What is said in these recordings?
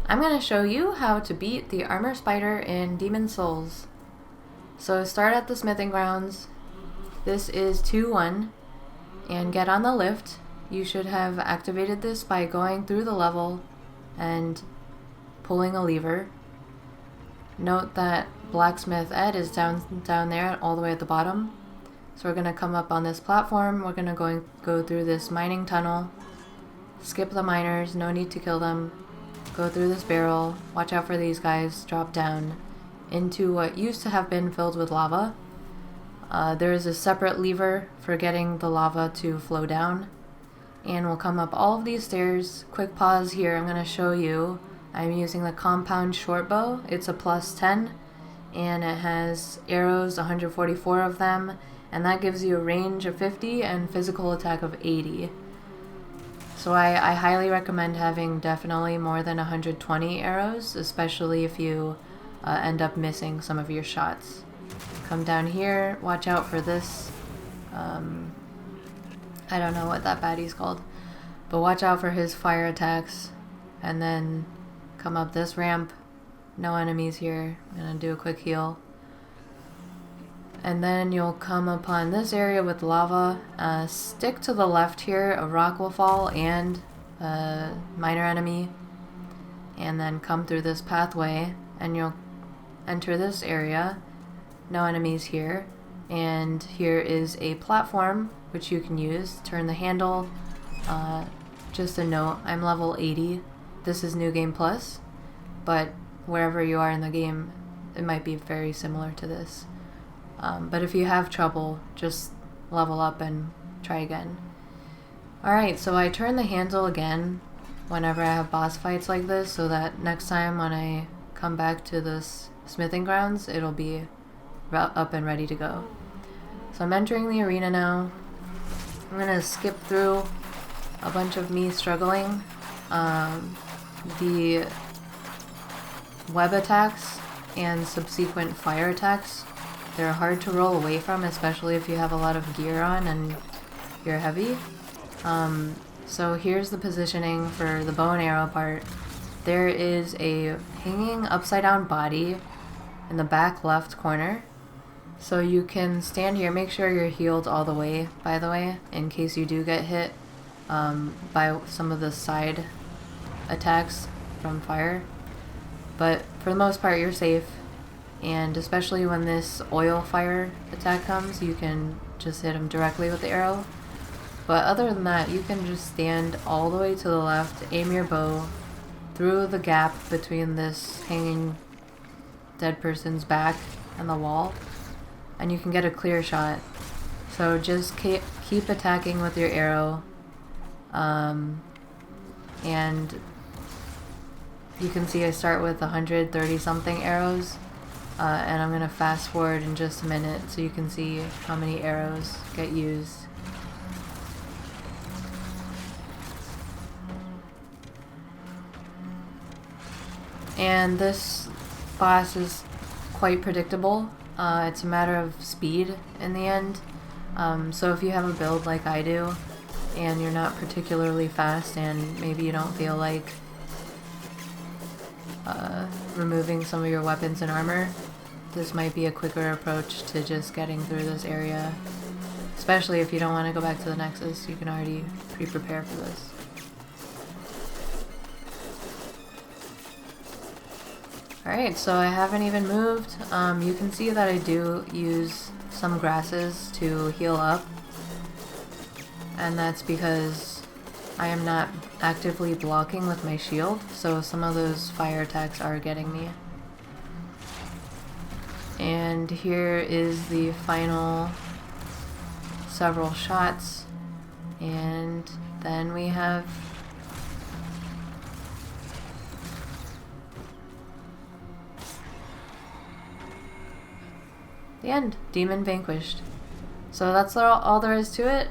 I'm going to show you how to beat the armor spider in Demon Souls. So start at the smithing grounds. This is 2-1 and get on the lift. You should have activated this by going through the level and pulling a lever. Note that Blacksmith Ed is down there all the way at the bottom. So we're going to come up on this platform. We're going to go through this mining tunnel. Skip the miners, no need to kill them. Go through this barrel. Watch out for these guys. Drop down into what used to have been filled with lava. There is a separate lever for getting the lava to flow down. And we'll come up all of these stairs. Quick pause here, I'm going to show you. I'm using the compound short bow. It's a +10 and it has arrows, 144 of them, and that gives you a range of 50 and physical attack of 80. So I highly recommend having definitely more than 120 arrows, especially if you end up missing some of your shots. Come down here, watch out for this. I don't know what that baddie's called, but watch out for his fire attacks. And then come up this ramp. No enemies here. I'm gonna do a quick heal. And then you'll come upon this area with lava. Stick to the left here, a rock will fall and a minor enemy. And then come through this pathway and you'll enter this area. No enemies here. And here is a platform which you can use. Turn the handle. Just a note, I'm level 80. This is New Game Plus, but wherever you are in the game, it might be very similar to this. But if you have trouble, just level up and try again. Alright, so I turn the handle again whenever I have boss fights like this, so that next time when I come back to this smithing grounds, it'll be up and ready to go. So I'm entering the arena now. I'm gonna skip through a bunch of me struggling. The web attacks and subsequent fire attacks, they're hard to roll away from, especially if you have a lot of gear on and you're heavy. So here's the positioning for the bow and arrow part. There is a hanging upside down body in the back left corner. So you can stand here, make sure you're healed all the way, by the way, in case you do get hit by some of the side attacks from fire. But for the most part you're safe, and especially when this oil fire attack comes, you can just hit him directly with the arrow. But other than that, you can just stand all the way to the left, aim your bow through the gap between this hanging dead person's back and the wall, and you can get a clear shot. So just keep attacking with your arrow, and you can see I start with 130 something arrows, and I'm gonna fast forward in just a minute so you can see how many arrows get used. And this boss is quite predictable. It's a matter of speed in the end. So if you have a build like I do, and you're not particularly fast, and maybe you don't feel like removing some of your weapons and armor, this might be a quicker approach to just getting through this area. Especially if you don't want to go back to the Nexus, you can already pre-prepare for this. Alright, so I haven't even moved. You can see that I do use some grasses to heal up, and that's because I am not actively blocking with my shield, so some of those fire attacks are getting me. And here is the final several shots, and then we have the end. Demon vanquished. So that's all there is to it.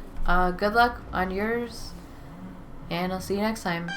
Good luck on yours, and I'll see you next time.